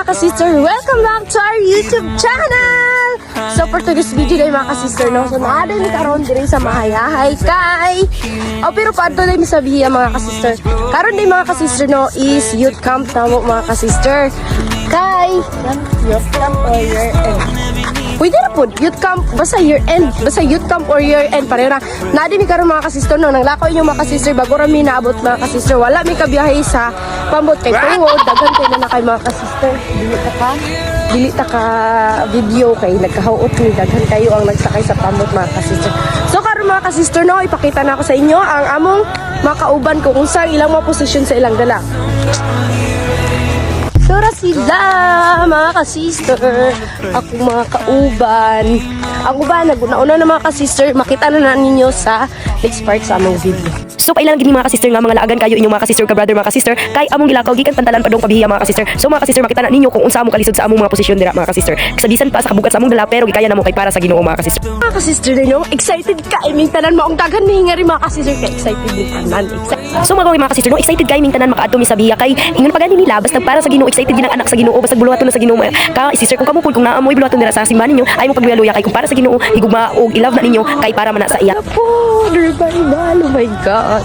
mga ka-sister, welcome back to our YouTube channel! So for today's video day mga ka-sister, no? So naada ni karon diri sa mahayahay kay pero paadto din sa biya mga ka-sister. Karon din mga ka-sister no is youth camp tamo mga ka-sister. Kay youth camp or year end. Pwede na po, youth camp, basta year end, basta youth camp or year end, pareho na. Naadi mi karon mga ka-sister no, nanglakaw inyo mga ka-sister bago rami naabot mga ka-sister. Wala mi kabiyahe sa pambot kay tungod, daghan kay na kay mga ka-sister. Dili ta ka video kay nagkahuot ni daghan kayo ang nagsakay sa pambot mga ka-sister. So karon mga ka-sister no, ipakita na ako sa inyo ang among mga kauban ko kung saan ilang mga posisyon sa ilang dala. Sura sila mga ka-sister, ako mga kauban. Ang uban, naguna-una na mga ka-sister, makita na ninyo sa next part sa among video. So kailangan gini mga ka-sister nga mga laagan kayo inyong mga ka-sister ka brother mga ka-sister kay among gilakaw gikan pantalan padong pabiya mga ka-sister. So mga ka-sister makita na ninyo kung unsa among kalisod sa among mga posisyon dira mga ka-sister. Sa bisan pa sa kabugat sa among dala pero gikaya namo kay para sa Ginoo mga ka-sister. Mga ka-sister no, excited ka iming tanan maong daghan ni nga rin mga ka-sister kay excited din tanan. So mga ka-sister no, excited kay ming tanan makaadto mi sa biya kay ingon pagani nila basta para sa Ginoo excited ginang anak sa Ginoo basta buluhaton na sa Ginoo ka sister kung kamupod kung naamoy buluhaton dira sa simbahan ninyo ay mo pagluya kay kung para sa Ginoo higugma og ilove na ninyo kay para man na sa iya. Oh my God.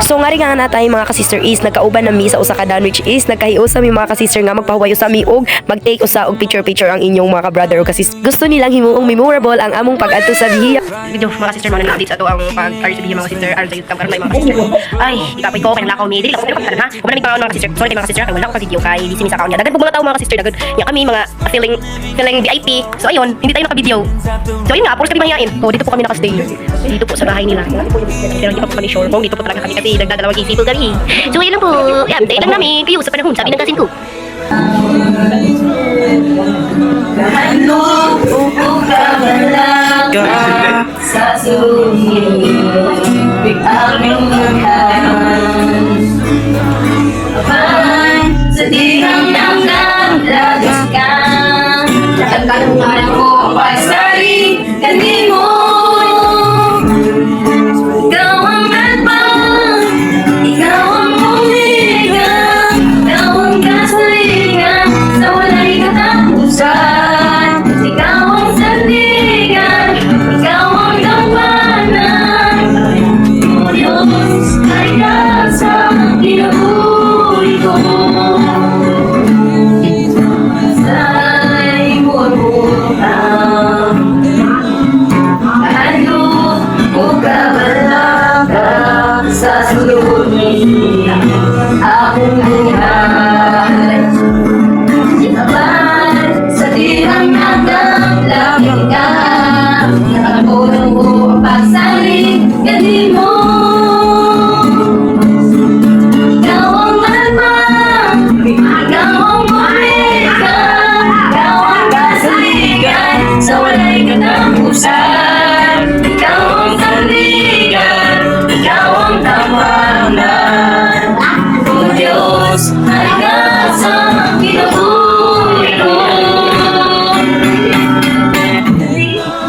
So nga rin nga natay mga ka-sister is nagkauban na mi sa usa ka dan which is nagkahiusa mi mga ka-sister nga magpahuwayo sa mi og mag-take usa og picture ang inyong mga ka-brother o ka-sister. Gusto nilang himuong memorable ang among pag-adto sa biya. Video mga sister mga na-update sa to ang pag-art sa biya mga sister aron sa YouTube karon may mga sister. Ay, ikapoy ko kay nalakaw mi dili lang ko ha. Kung nang mga sister, sorry mga sister kay wala ko ka video kay di simi sa account niya. Dagan pug mga tawo mga sister dagan. Ya kami mga feeling VIP. So ayun, hindi tayo naka-video. So ayun nga, puros kami mahihain. So dito po kami naka-stay. Dito po sa bahay nila. Pero hindi pa po kami sure kung dito po talaga kami kasi nagdadalawang isipol kami. So ayun lang po. Yan, tayo lang namin kayo sa panahon sabi ng kasin ko. Ano ka sa sulit aming nagkaan Abay sa dirang nanggang lagas ka Nakatanungan ko pasari kanimo Ikaw ang nagpang Ikaw ang umiga Ikaw ang kasalingan Sa wala'y katapusan Ikaw ang sandigan Ikaw ang gampanan O Diyos ay nasa kinabuhi ko Sa'y murmurang Ano o kabalaka sa suluni Akong buhay Sinaban sa tirang nagdamlamin ka Nakapulong ko ang pagsaling galing mo Ikaw ang malmang Ikaw ang bumika Ikaw ang kasaligan Sa wala'y katapusan Ikaw ang sandigan Ikaw ang tawanan O Diyos ay nasa kinabuhi ko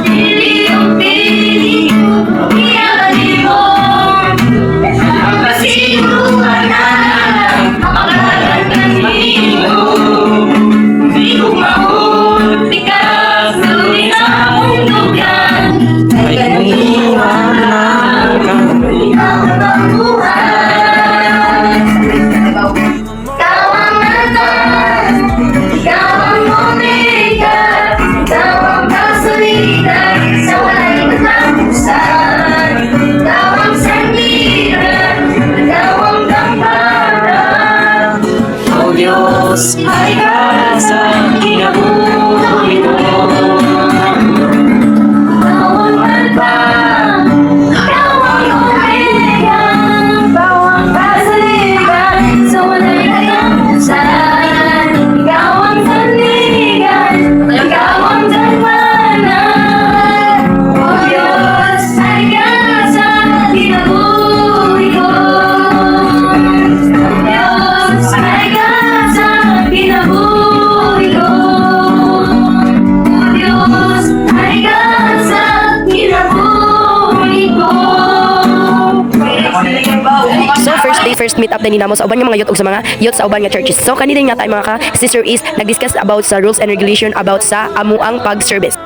Pili ang pili Iyakali mo Ang kasinuhan na Makalat ng hilo Di ko mahul Ikaw sa linang lugan Ay ganiwan ang buhay Ikaw ang natas Ikaw ang umika Ikaw ang kasalitan Sa wala'y katapusan Ikaw ang sandigan Ikaw ang gamparan O Diyos ay nasa kinabuhi ko Ikaw ang malbang Ikaw ang umiga Ikaw ang kasalitan Sa wala'y katapusan Ikaw ang sandigan Ikaw ang dalmanan O Diyos ay nasa kinabuhi ko O Diyos ay nasa kinabuhi very first meet up din namo sa uban nga mga youth ug sa mga youth sa uban nga churches. So kani din nga tayo mga ka sister is nag-discuss about sa rules and regulation about sa amuang pag-service.